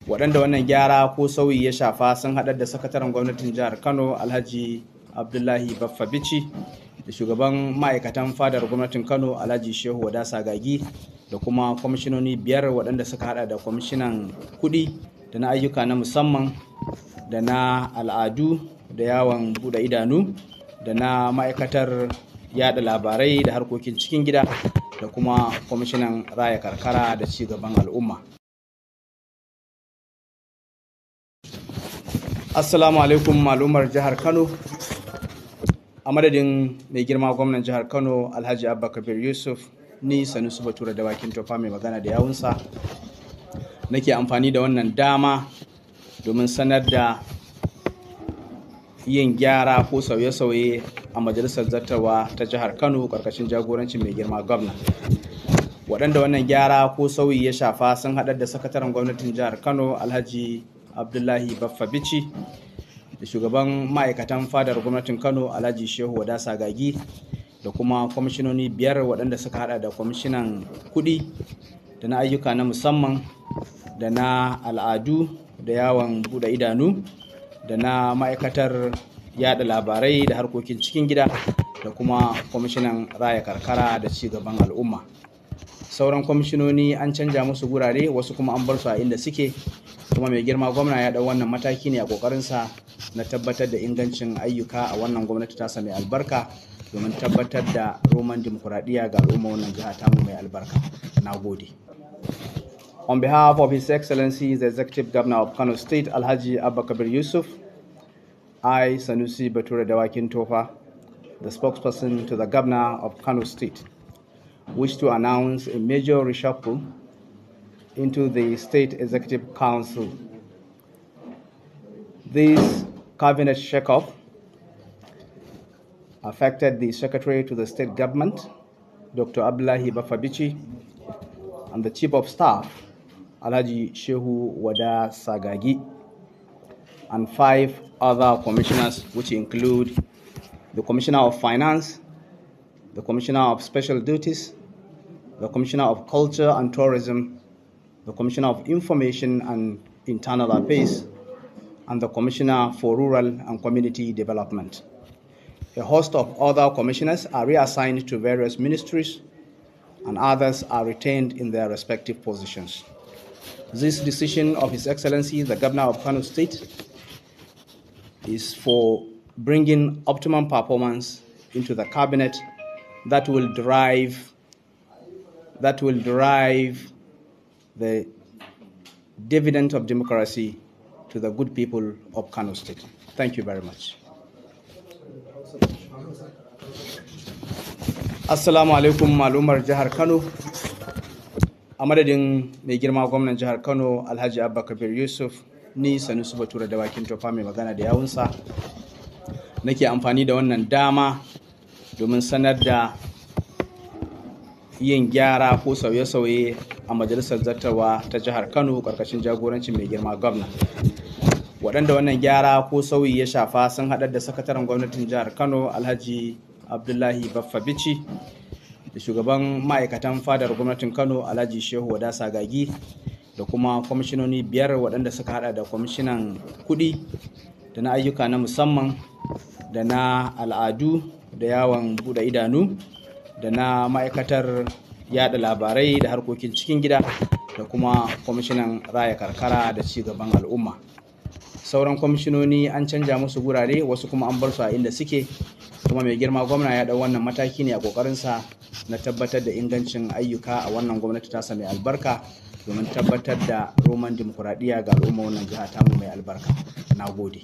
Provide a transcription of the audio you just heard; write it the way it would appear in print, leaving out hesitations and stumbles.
waɗanda wannan gyara ko sauyi ya shafa sun haɗar da sakataren gwamnatin jihar Kano Alhaji Abdullahi Baffa Bichi da shugaban ma'aikatan fadar gwamnatin Kano Alhaji Shehu Wada Sagagi da kuma kwamishinoni 5 waɗanda suka haɗa da kwamishinan kuɗi da na ayyuka na musamman da na al'adu da yawon buɗe idanu da na ma'aikatar yada labarai da harkokin cikin gida da kuma kwamishinan raya karkara da ci gaban al'umma. Assalamu alaikum malumar jihar Kano. A madadin mai girma gwamnan jihar Kano Alhaji Abba Kabir Yusuf, ni Sanusi Bature Dawakin Tofa mai magana da yawunsa nake amfani da wannan dama domin sanar da yin gyara ko sauye-sauye a majalisar zartarwa ta jihar Kano karkashin jagorancin mai girma gwamna. Waɗanda wannan gyara ko sauyi ya shafa sun haɗar da sakataren gwamnatin jihar Kano Alhaji Abdullahi Baffa Bichi da shugaban ma'aikatan fadar gwamnatin Kano Alhaji Shehu Wada Sagagi da kuma kwamishinoni 5 waɗanda suka haɗa da kwamishinan kuɗi da na ayyuka na musamman da na al'adu da yawon buɗe idanu da na ma'aikatar yada labarai da harkokin cikin gida da kuma kwamishinan raya karkara da ci gaban al'umma. Sauran kwamishinoni an canja musu gurare, wasu kuma an bar su a inda suke, kuma mai girma gwamna ya ɗau wannan mataki ne a ƙoƙarinsa na tabbatar da ingancin ayyuka a wannan gwamnati tasa mai albarka domin tabbatar da roman dimokuraɗiyya ga al'umma wannan jiha tamu mai albarka. Na gode. On behalf of His Excellency the Executive Governor of Kano State Alhaji Abba Kabir Yusuf, I, Sanusi Bature Dawakin Tofa, the spokesperson to the Governor of Kano State, wish to announce a major reshuffle into the State Executive Council. This cabinet shake-up affected the Secretary to the State Government, Dr. Abdullahi Baffa Bichi, and the Chief of Staff, Alhaji Shehu Wada Sagagi, and 5 other commissioners, which include the Commissioner of Finance, the Commissioner of Special Duties, the Commissioner of Culture and Tourism, the Commissioner of Information and Internal Affairs, and the Commissioner for Rural and Community Development. A host of other commissioners are reassigned to various ministries, and others are retained in their respective positions. This decision of His Excellency, the Governor of Kano State, is for bringing optimum performance into the cabinet that will drive the dividend of democracy to the good people of Kano State. Thank you very much. Assalamu alaikum malumar jihar Kano. A madadin mai girma gwamnan jihar Kano Alhaji Abba Kabir Yusuf, ni Sanusi Bature Dawakin Tofa mai magana da yawunsa nake amfani da wannan dama domin sanar da yin gyara ko sauye-sauye a majalisar zartarwa ta jihar Kano karkashin jagorancin mai girma gwamna. Waɗanda wannan gyara ko sauyi ya shafa sun haɗar da sakataren gwamnatin jihar Kano Alhaji Abdullahi Baffa Bichi da shugaban ma'aikatan fadar gwamnatin Kano Alhaji Shehu Wada Sagagi da kuma kwamishinoni 5 waɗanda suka haɗa da kwamishinan kuɗi da na ayyuka na musamman da na al'adu da yawon buɗe idanu da na ma'aikatar yada labarai da harkokin cikin gida da kuma kwamishinan raya karkara da ci gaban al'umma. Sauran kwamishinoni an canja musu gurare, wasu kuma an bar su a inda suke, kuma mai girma gwamna ya ɗau wannan mataki ne a ƙoƙarinsa na tabbatar da ingancin ayyuka a wannan gwamnati tasa mai albarka domin tabbatar da roman dimokuraɗiyya ga al'umma wannan jiha tamu mai albarka. Na gode.